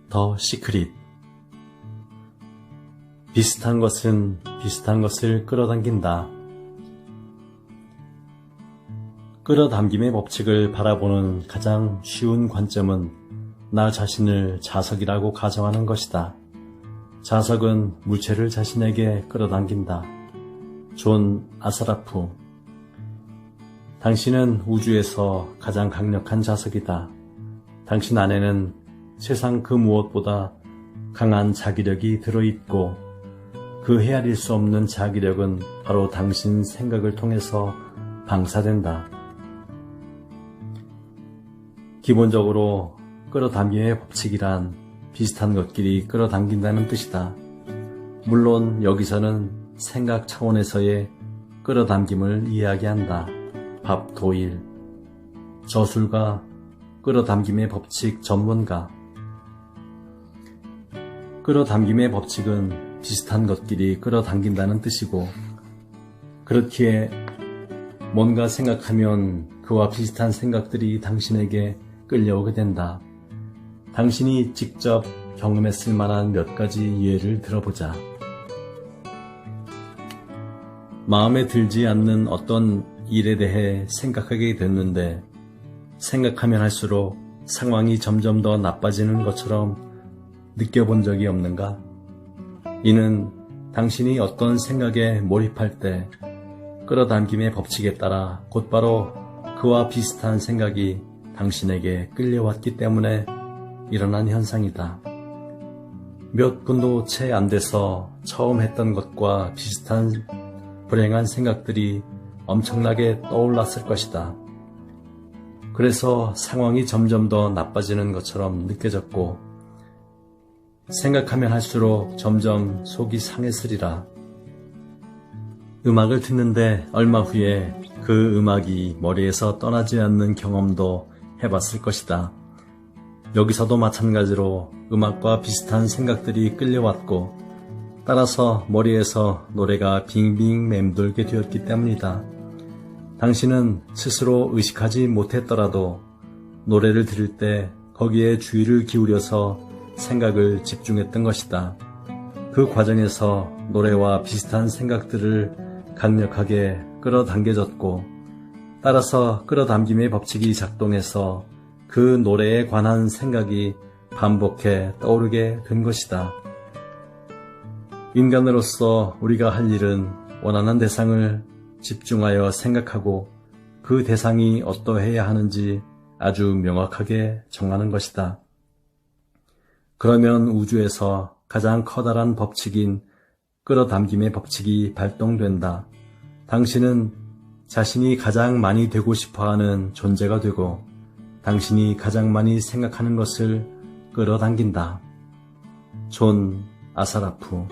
더 시크릿. 비슷한 것은 비슷한 것을 끌어당긴다. 끌어당김의 법칙을 바라보는 가장 쉬운 관점은 나 자신을 자석이라고 가정하는 것이다. 자석은 물체를 자신에게 끌어당긴다. 존 아사라프. 당신은 우주에서 가장 강력한 자석이다. 당신 안에는 세상 그 무엇보다 강한 자기력이 들어있고 그 헤아릴 수 없는 자기력은 바로 당신 생각을 통해서 방사된다. 기본적으로 끌어당김의 법칙이란 비슷한 것끼리 끌어당긴다는 뜻이다. 물론 여기서는 생각 차원에서의 끌어당김을 이야기한다. 밥 도일, 저술가, 끌어당김의 법칙 전문가. 끌어당김의 법칙은 비슷한 것끼리 끌어당긴다는 뜻이고, 그렇기에 뭔가 생각하면 그와 비슷한 생각들이 당신에게 끌려오게 된다. 당신이 직접 경험했을 만한 몇 가지 예를 들어보자. 마음에 들지 않는 어떤 일에 대해 생각하게 됐는데 생각하면 할수록 상황이 점점 더 나빠지는 것처럼 느껴본 적이 없는가? 이는 당신이 어떤 생각에 몰입할 때 끌어당김의 법칙에 따라 곧바로 그와 비슷한 생각이 당신에게 끌려왔기 때문에 일어난 현상이다. 몇 분도 채 안 돼서 처음 했던 것과 비슷한 불행한 생각들이 엄청나게 떠올랐을 것이다. 그래서 상황이 점점 더 나빠지는 것처럼 느껴졌고 생각하면 할수록 점점 속이 상했으리라. 음악을 듣는데 얼마 후에 그 음악이 머리에서 떠나지 않는 경험도 해봤을 것이다. 여기서도 마찬가지로 음악과 비슷한 생각들이 끌려왔고 따라서 머리에서 노래가 빙빙 맴돌게 되었기 때문이다. 당신은 스스로 의식하지 못했더라도 노래를 들을 때 거기에 주의를 기울여서 생각을 집중했던 것이다. 그 과정에서 노래와 비슷한 생각들을 강력하게 끌어당겨졌고 따라서 끌어당김의 법칙이 작동해서 그 노래에 관한 생각이 반복해 떠오르게 된 것이다. 인간으로서 우리가 할 일은 원하는 대상을 집중하여 생각하고 그 대상이 어떠해야 하는지 아주 명확하게 정하는 것이다. 그러면 우주에서 가장 커다란 법칙인 끌어당김의 법칙이 발동된다. 당신은 자신이 가장 많이 되고 싶어하는 존재가 되고 당신이 가장 많이 생각하는 것을 끌어당긴다. 존 아사라프.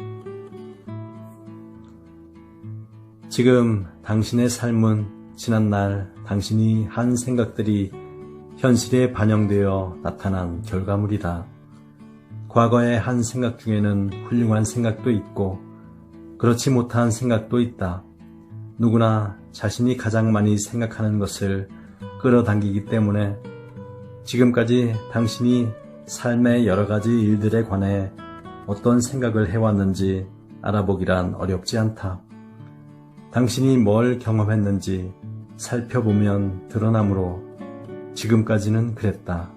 지금 당신의 삶은 지난날 당신이 한 생각들이 현실에 반영되어 나타난 결과물이다. 과거의 한 생각 중에는 훌륭한 생각도 있고 그렇지 못한 생각도 있다. 누구나 자신이 가장 많이 생각하는 것을 끌어당기기 때문에 지금까지 당신이 삶의 여러 가지 일들에 관해 어떤 생각을 해왔는지 알아보기란 어렵지 않다. 당신이 뭘 경험했는지 살펴보면 드러나므로 지금까지는 그랬다.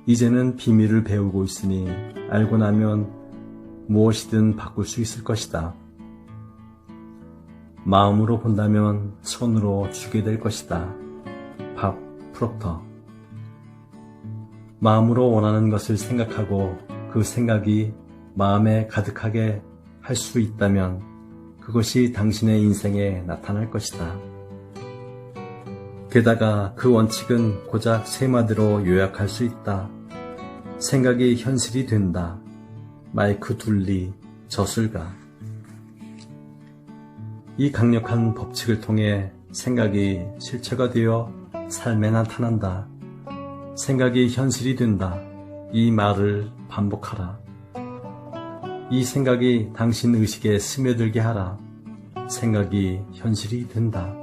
이제는 비밀을 배우고 있으니 알고 나면 무엇이든 바꿀 수 있을 것이다. 마음으로 본다면 손으로 주게 될 것이다. 밥 프록터. 마음으로 원하는 것을 생각하고 그 생각이 마음에 가득하게 할 수 있다면 그것이 당신의 인생에 나타날 것이다. 게다가 그 원칙은 고작 세 마디로 요약할 수 있다. 생각이 현실이 된다. 마이크 둘리, 저술가. 이 강력한 법칙을 통해 생각이 실체가 되어 삶에 나타난다. 생각이 현실이 된다. 이 말을 반복하라. 이 생각이 당신 의식에 스며들게 하라. 생각이 현실이 된다.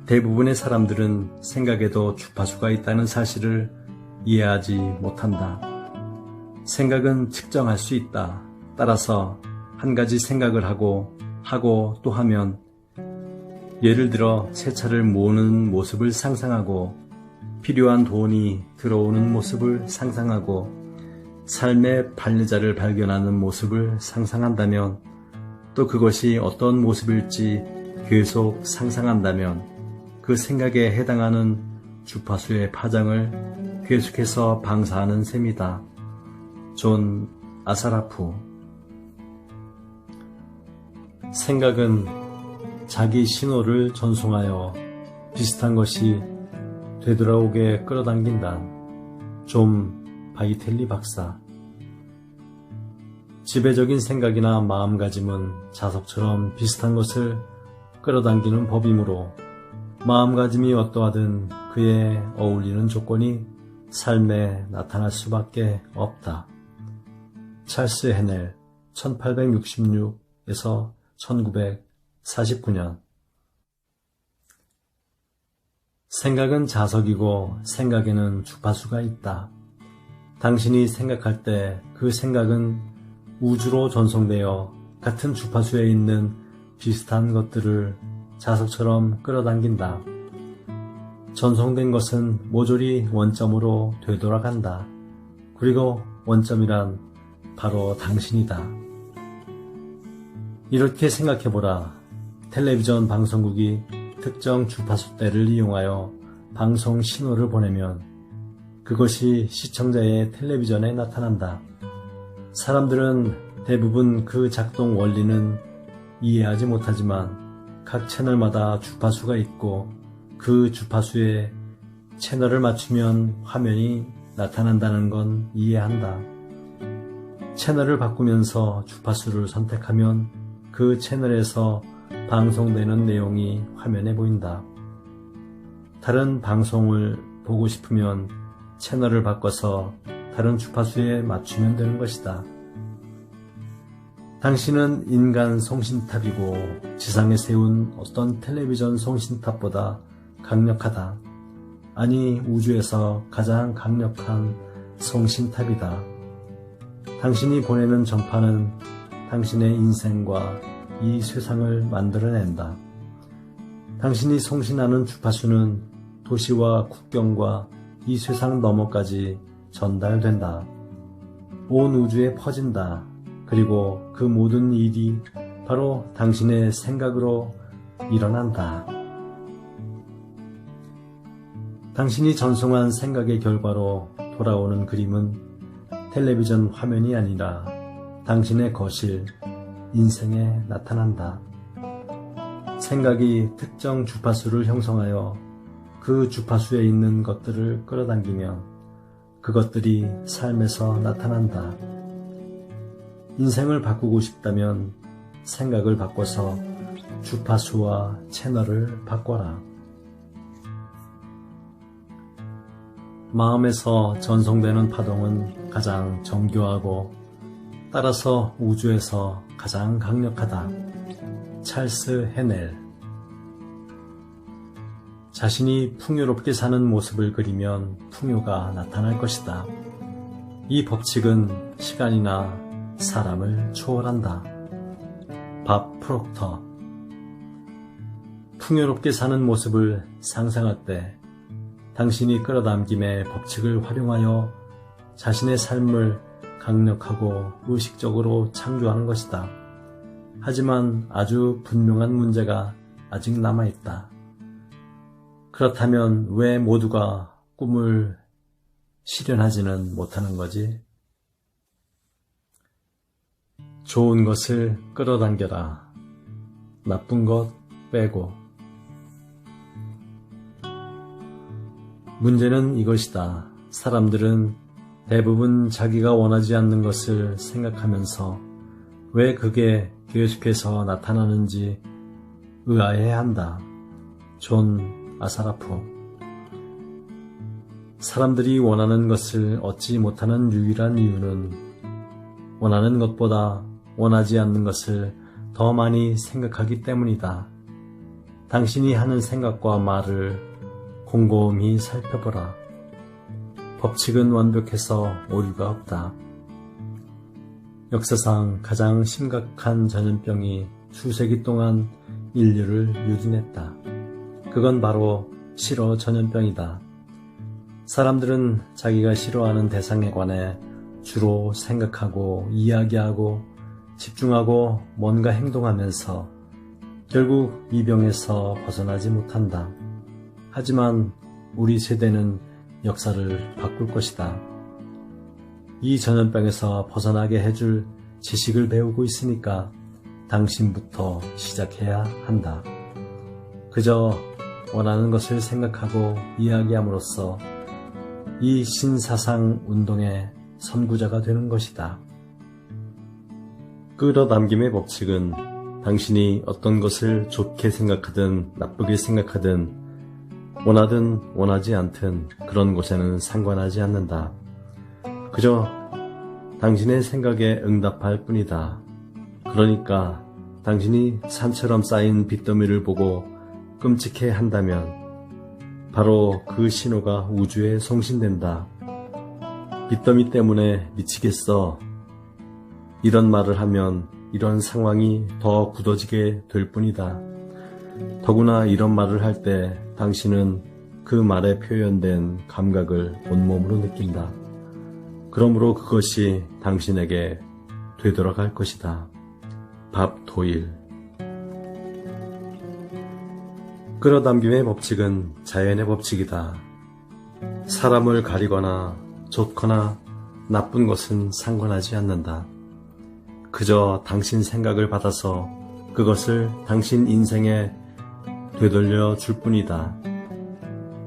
대부분의 사람들은 생각에도 주파수가 있다는 사실을 이해하지 못한다. 생각은 측정할 수 있다. 따라서 한 가지 생각을 하고 또 하면, 예를 들어 새 차를 모으는 모습을 상상하고 필요한 돈이 들어오는 모습을 상상하고 삶의 반려자를 발견하는 모습을 상상한다면, 또 그것이 어떤 모습일지 계속 상상한다면 그 생각에 해당하는 주파수의 파장을 계속해서 방사하는 셈이다. 존 아사라프. 생각은 자기 신호를 전송하여 비슷한 것이 되돌아오게 끌어당긴다. 존 바이텔리 박사. 지배적인 생각이나 마음가짐은 자석처럼 비슷한 것을 끌어당기는 법이므로 마음가짐이 어떠하든 그에 어울리는 조건이 삶에 나타날 수밖에 없다. 찰스 헤넬 1866에서 1949년. 생각은 자석이고 생각에는 주파수가 있다. 당신이 생각할 때 그 생각은 우주로 전송되어 같은 주파수에 있는 비슷한 것들을 자석처럼 끌어당긴다. 전송된 것은 모조리 원점으로 되돌아간다. 그리고 원점이란 바로 당신이다. 이렇게 생각해보라. 텔레비전 방송국이 특정 주파수대를 이용하여 방송 신호를 보내면 그것이 시청자의 텔레비전에 나타난다. 사람들은 대부분 그 작동 원리는 이해하지 못하지만 각 채널마다 주파수가 있고 그 주파수에 채널을 맞추면 화면이 나타난다는 건 이해한다. 채널을 바꾸면서 주파수를 선택하면 그 채널에서 방송되는 내용이 화면에 보인다. 다른 방송을 보고 싶으면 채널을 바꿔서 다른 주파수에 맞추면 되는 것이다. 당신은 인간 송신탑이고 지상에 세운 어떤 텔레비전 송신탑보다 강력하다. 아니, 우주에서 가장 강력한 송신탑이다. 당신이 보내는 전파는 당신의 인생과 이 세상을 만들어낸다. 당신이 송신하는 주파수는 도시와 국경과 이 세상 너머까지 전달된다. 온 우주에 퍼진다. 그리고 그 모든 일이 바로 당신의 생각으로 일어난다. 당신이 전송한 생각의 결과로 돌아오는 그림은 텔레비전 화면이 아니라 당신의 거실, 인생에 나타난다. 생각이 특정 주파수를 형성하여 그 주파수에 있는 것들을 끌어당기면 그것들이 삶에서 나타난다. 인생을 바꾸고 싶다면 생각을 바꿔서 주파수와 채널을 바꿔라. 마음에서 전송되는 파동은 가장 정교하고 따라서 우주에서 가장 강력하다. 찰스 헤넬. 자신이 풍요롭게 사는 모습을 그리면 풍요가 나타날 것이다. 이 법칙은 시간이나 사람을 초월한다. 밥 프록터. 풍요롭게 사는 모습을 상상할 때 당신이 끌어당김의 법칙을 활용하여 자신의 삶을 강력하고 의식적으로 창조하는 것이다. 하지만 아주 분명한 문제가 아직 남아있다. 그렇다면 왜 모두가 꿈을 실현하지는 못하는 거지? 좋은 것을 끌어당겨라. 나쁜 것 빼고. 문제는 이것이다. 사람들은 대부분 자기가 원하지 않는 것을 생각하면서 왜 그게 계속해서 나타나는지 의아해한다. 존 아사라프. 사람들이 원하는 것을 얻지 못하는 유일한 이유는 원하는 것보다 원하지 않는 것을 더 많이 생각하기 때문이다. 당신이 하는 생각과 말을 곰곰이 살펴보라. 법칙은 완벽해서 오류가 없다. 역사상 가장 심각한 전염병이 수세기 동안 인류를 유린했다. 그건 바로 싫어 전염병이다. 사람들은 자기가 싫어하는 대상에 관해 주로 생각하고 이야기하고 집중하고 뭔가 행동하면서 결국 이 병에서 벗어나지 못한다. 하지만 우리 세대는 역사를 바꿀 것이다. 이 전염병에서 벗어나게 해줄 지식을 배우고 있으니까 당신부터 시작해야 한다. 그저 원하는 것을 생각하고 이야기함으로써 이 신사상 운동의 선구자가 되는 것이다. 끌어당김의 법칙은 당신이 어떤 것을 좋게 생각하든 나쁘게 생각하든 원하든 원하지 않든 그런 것에는 상관하지 않는다. 그저 당신의 생각에 응답할 뿐이다. 그러니까 당신이 산처럼 쌓인 빚더미를 보고 끔찍해 한다면 바로 그 신호가 우주에 송신된다. 빚더미 때문에 미치겠어. 이런 말을 하면 이런 상황이 더 굳어지게 될 뿐이다. 더구나 이런 말을 할 때 당신은 그 말에 표현된 감각을 온몸으로 느낀다. 그러므로 그것이 당신에게 되돌아갈 것이다. 밥 도일. 끌어당김의 법칙은 자연의 법칙이다. 사람을 가리거나 좋거나 나쁜 것은 상관하지 않는다. 그저 당신 생각을 받아서 그것을 당신 인생에 되돌려 줄 뿐이다.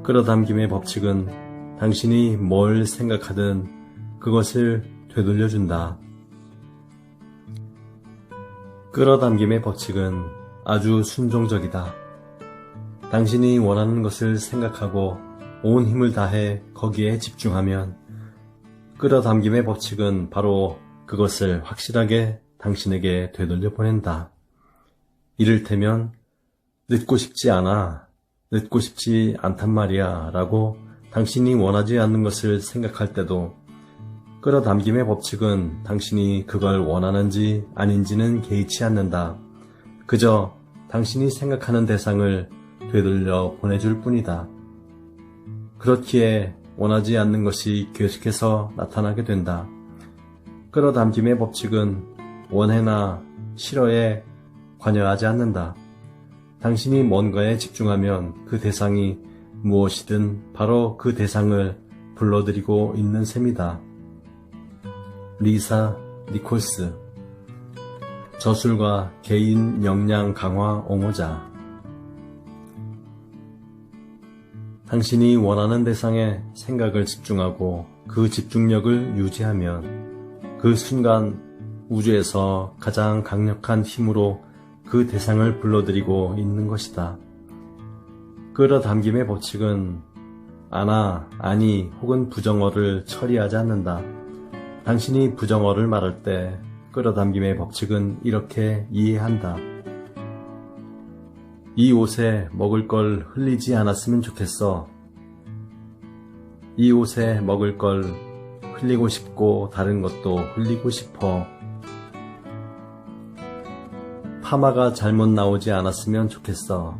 끌어당김의 법칙은 당신이 뭘 생각하든 그것을 되돌려 준다. 끌어당김의 법칙은 아주 순종적이다. 당신이 원하는 것을 생각하고 온 힘을 다해 거기에 집중하면 끌어당김의 법칙은 바로 그것을 확실하게 당신에게 되돌려 보낸다. 이를테면 늦고 싶지 않아, 늦고 싶지 않단 말이야 라고 당신이 원하지 않는 것을 생각할 때도 끌어당김의 법칙은 당신이 그걸 원하는지 아닌지는 개의치 않는다. 그저 당신이 생각하는 대상을 되돌려 보내줄 뿐이다. 그렇기에 원하지 않는 것이 계속해서 나타나게 된다. 끌어당김의 법칙은 원해나 싫어에 관여하지 않는다. 당신이 뭔가에 집중하면 그 대상이 무엇이든 바로 그 대상을 불러들이고 있는 셈이다. 리사 니콜스. 저술과 개인 역량 강화 옹호자. 당신이 원하는 대상에 생각을 집중하고 그 집중력을 유지하면 그 순간 우주에서 가장 강력한 힘으로 그 대상을 불러들이고 있는 것이다. 끌어당김의 법칙은 아나, 아니 혹은 부정어를 처리하지 않는다. 당신이 부정어를 말할 때 끌어당김의 법칙은 이렇게 이해한다. 이 옷에 먹을 걸 흘리지 않았으면 좋겠어. 이 옷에 먹을 걸 흘리고 싶고 다른 것도 흘리고 싶어. 파마가 잘못 나오지 않았으면 좋겠어.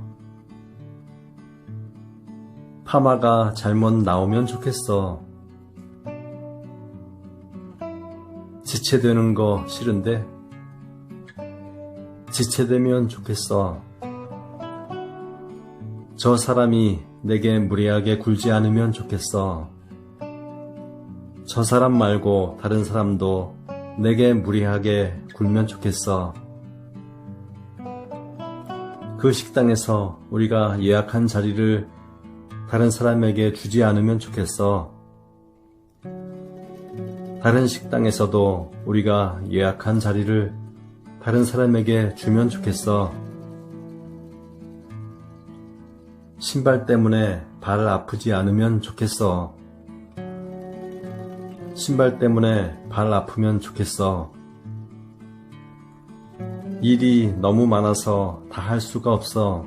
파마가 잘못 나오면 좋겠어. 지체되는 거 싫은데 지체되면 좋겠어. 저 사람이 내게 무례하게 굴지 않으면 좋겠어. 저 사람 말고 다른 사람도 내게 무례하게 굴면 좋겠어. 그 식당에서 우리가 예약한 자리를 다른 사람에게 주지 않으면 좋겠어. 다른 식당에서도 우리가 예약한 자리를 다른 사람에게 주면 좋겠어. 신발 때문에 발 아프지 않으면 좋겠어. 신발 때문에 발 아프면 좋겠어. 일이 너무 많아서 다 할 수가 없어.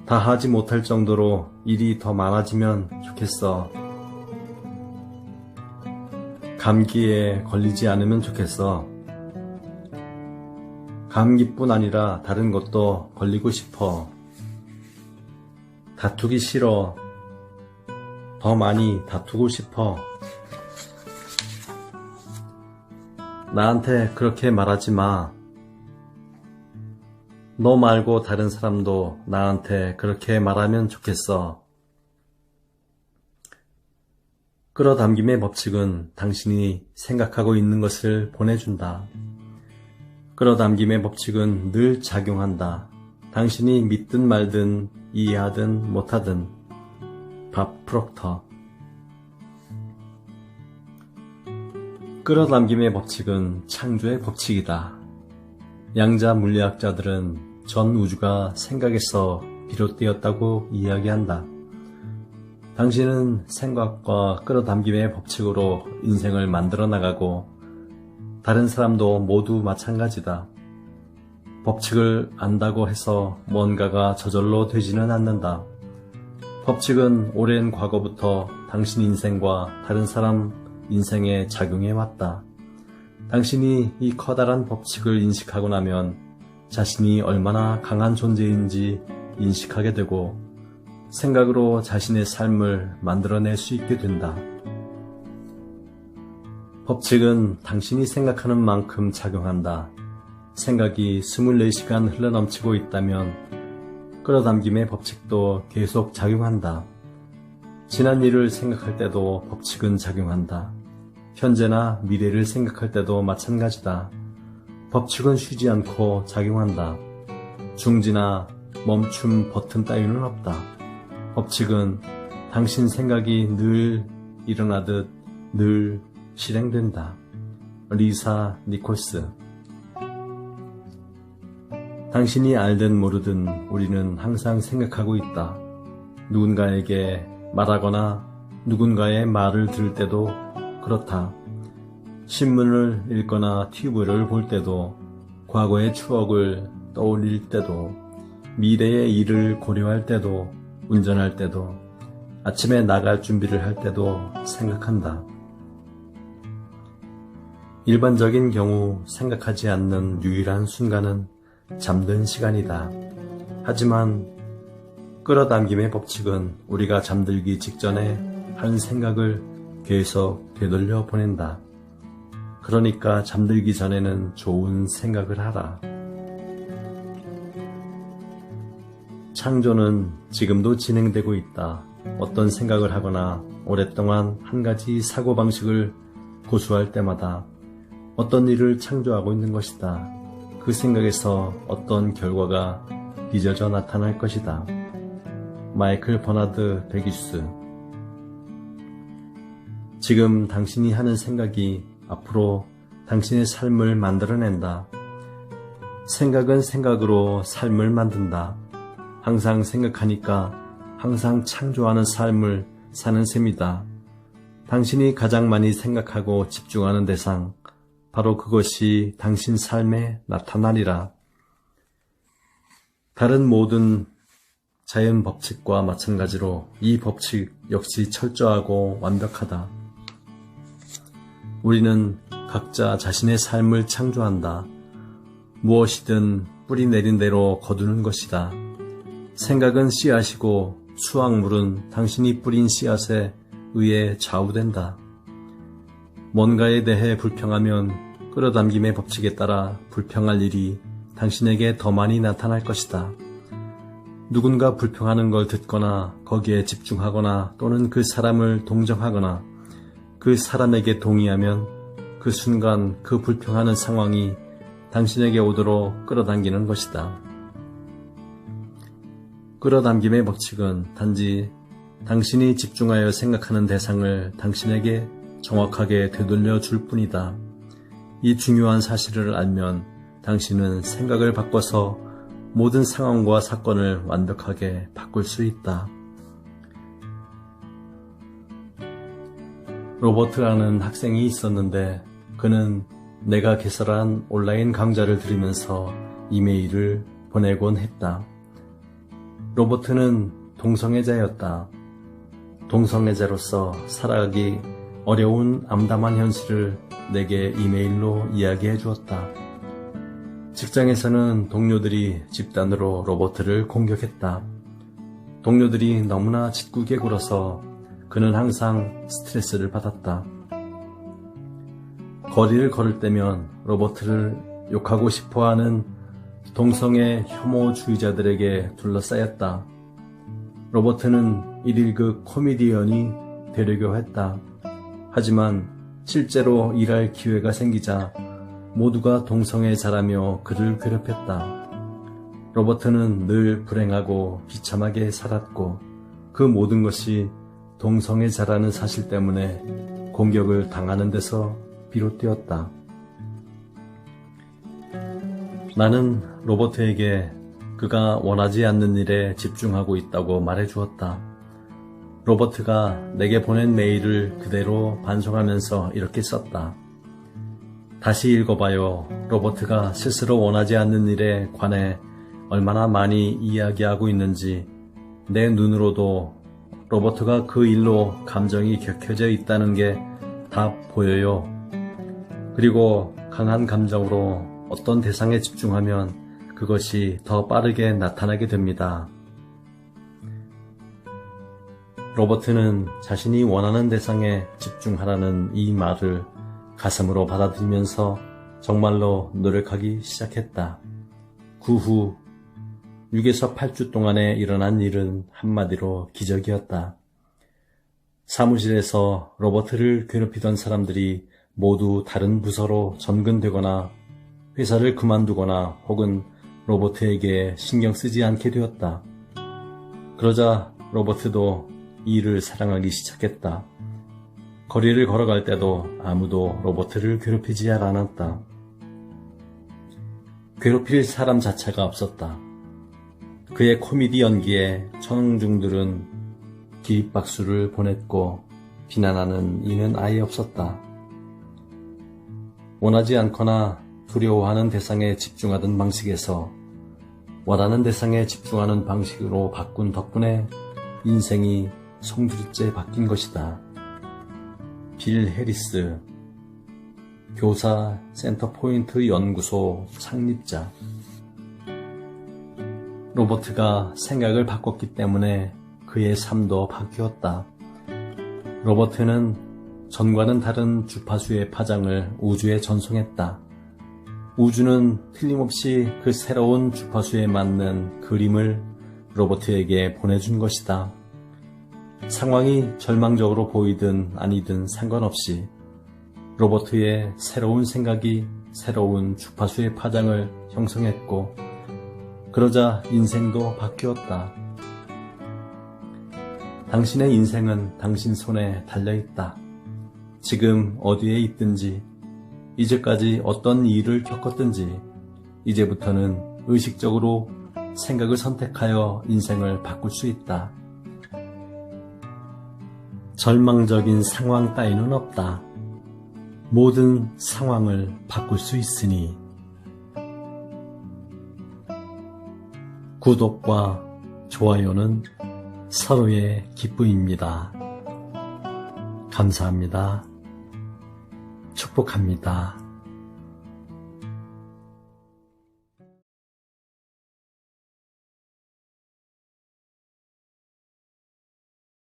다 하지 못할 정도로 일이 더 많아지면 좋겠어. 감기에 걸리지 않으면 좋겠어. 감기뿐 아니라 다른 것도 걸리고 싶어. 다투기 싫어. 더 많이 다투고 싶어. 나한테 그렇게 말하지 마. 너 말고 다른 사람도 나한테 그렇게 말하면 좋겠어. 끌어당김의 법칙은 당신이 생각하고 있는 것을 보내준다. 끌어당김의 법칙은 늘 작용한다. 당신이 믿든 말든 이해하든 못하든. 밥 프록터. 끌어당김의 법칙은 창조의 법칙이다. 양자 물리학자들은 전 우주가 생각에서 비롯되었다고 이야기한다. 당신은 생각과 끌어당김의 법칙으로 인생을 만들어 나가고 다른 사람도 모두 마찬가지다. 법칙을 안다고 해서 뭔가가 저절로 되지는 않는다. 법칙은 오랜 과거부터 당신 인생과 다른 사람 인생에 작용해 왔다. 당신이 이 커다란 법칙을 인식하고 나면 자신이 얼마나 강한 존재인지 인식하게 되고 생각으로 자신의 삶을 만들어낼 수 있게 된다. 법칙은 당신이 생각하는 만큼 작용한다. 생각이 24시간 흘러넘치고 있다면 끌어당김의 법칙도 계속 작용한다. 지난 일을 생각할 때도 법칙은 작용한다. 현재나 미래를 생각할 때도 마찬가지다. 법칙은 쉬지 않고 작용한다. 중지나 멈춤 버튼 따위는 없다. 법칙은 당신 생각이 늘 일어나듯 늘 실행된다. 리사 니콜스. 당신이 알든 모르든 우리는 항상 생각하고 있다. 누군가에게 말하거나 누군가의 말을 들을 때도 그렇다. 신문을 읽거나 TV를 볼 때도, 과거의 추억을 떠올릴 때도, 미래의 일을 고려할 때도, 운전할 때도, 아침에 나갈 준비를 할 때도 생각한다. 일반적인 경우 생각하지 않는 유일한 순간은 잠든 시간이다. 하지만 끌어당김의 법칙은 우리가 잠들기 직전에 한 생각을 계속 되돌려 보낸다. 그러니까 잠들기 전에는 좋은 생각을 하라. 창조는 지금도 진행되고 있다. 어떤 생각을 하거나 오랫동안 한 가지 사고방식을 고수할 때마다 어떤 일을 창조하고 있는 것이다. 그 생각에서 어떤 결과가 빚어져 나타날 것이다. 마이클 버나드 베기스. 지금 당신이 하는 생각이 앞으로 당신의 삶을 만들어낸다. 생각은 생각으로 삶을 만든다. 항상 생각하니까 항상 창조하는 삶을 사는 셈이다. 당신이 가장 많이 생각하고 집중하는 대상, 바로 그것이 당신 삶에 나타나리라. 다른 모든 자연 법칙과 마찬가지로 이 법칙 역시 철저하고 완벽하다. 우리는 각자 자신의 삶을 창조한다. 무엇이든 뿌리 내린 대로 거두는 것이다. 생각은 씨앗이고 수확물은 당신이 뿌린 씨앗에 의해 좌우된다. 뭔가에 대해 불평하면 끌어당김의 법칙에 따라 불평할 일이 당신에게 더 많이 나타날 것이다. 누군가 불평하는 걸 듣거나 거기에 집중하거나 또는 그 사람을 동정하거나 그 사람에게 동의하면 그 순간 그 불평하는 상황이 당신에게 오도록 끌어당기는 것이다. 끌어당김의 법칙은 단지 당신이 집중하여 생각하는 대상을 당신에게 정확하게 되돌려 줄 뿐이다. 이 중요한 사실을 알면 당신은 생각을 바꿔서 모든 상황과 사건을 완벽하게 바꿀 수 있다. 로버트라는 학생이 있었는데 그는 내가 개설한 온라인 강좌를 들으면서 이메일을 보내곤 했다. 로버트는 동성애자였다. 동성애자로서 살아가기 어려운 암담한 현실을 내게 이메일로 이야기해 주었다. 직장에서는 동료들이 집단으로 로버트를 공격했다. 동료들이 너무나 짓궂게 굴어서 그는 항상 스트레스를 받았다. 거리를 걸을 때면 로버트를 욕하고 싶어하는 동성애 혐오주의자들에게 둘러싸였다. 로버트는 1일극 코미디언이 되려고 했다. 하지만 실제로 일할 기회가 생기자 모두가 동성애자라며 그를 괴롭혔다. 로버트는 늘 불행하고 비참하게 살았고 그 모든 것이 동성애자라는 사실 때문에 공격을 당하는 데서 비롯되었다. 나는 로버트에게 그가 원하지 않는 일에 집중하고 있다고 말해주었다. 로버트가 내게 보낸 메일을 그대로 반송하면서 이렇게 썼다. 다시 읽어봐요. 로버트가 스스로 원하지 않는 일에 관해 얼마나 많이 이야기하고 있는지 내 눈으로도 로버트가 그 일로 감정이 격해져 있다는 게 다 보여요. 그리고 강한 감정으로 어떤 대상에 집중하면 그것이 더 빠르게 나타나게 됩니다. 로버트는 자신이 원하는 대상에 집중하라는 이 말을 가슴으로 받아들이면서 정말로 노력하기 시작했다. 그 후 6에서 8주 동안에 일어난 일은 한마디로 기적이었다. 사무실에서 로버트를 괴롭히던 사람들이 모두 다른 부서로 전근되거나 회사를 그만두거나 혹은 로버트에게 신경 쓰지 않게 되었다. 그러자 로버트도 일을 사랑하기 시작했다. 거리를 걸어갈 때도 아무도 로버트를 괴롭히지 않았다. 괴롭힐 사람 자체가 없었다. 그의 코미디 연기에 청중들은 기립박수를 보냈고 비난하는 이는 아예 없었다. 원하지 않거나 두려워하는 대상에 집중하던 방식에서 원하는 대상에 집중하는 방식으로 바꾼 덕분에 인생이 송두리째 바뀐 것이다. 빌 해리스, 교사 센터포인트 연구소 창립자. 로버트가 생각을 바꿨기 때문에 그의 삶도 바뀌었다. 로버트는 전과는 다른 주파수의 파장을 우주에 전송했다. 우주는 틀림없이 그 새로운 주파수에 맞는 그림을 로버트에게 보내준 것이다. 상황이 절망적으로 보이든 아니든 상관없이 로버트의 새로운 생각이 새로운 주파수의 파장을 형성했고 그러자 인생도 바뀌었다. 당신의 인생은 당신 손에 달려있다. 지금 어디에 있든지 이제까지 어떤 일을 겪었든지 이제부터는 의식적으로 생각을 선택하여 인생을 바꿀 수 있다. 절망적인 상황 따위는 없다. 모든 상황을 바꿀 수 있으니. 구독과 좋아요는 서로의 기쁨입니다. 감사합니다. 축복합니다.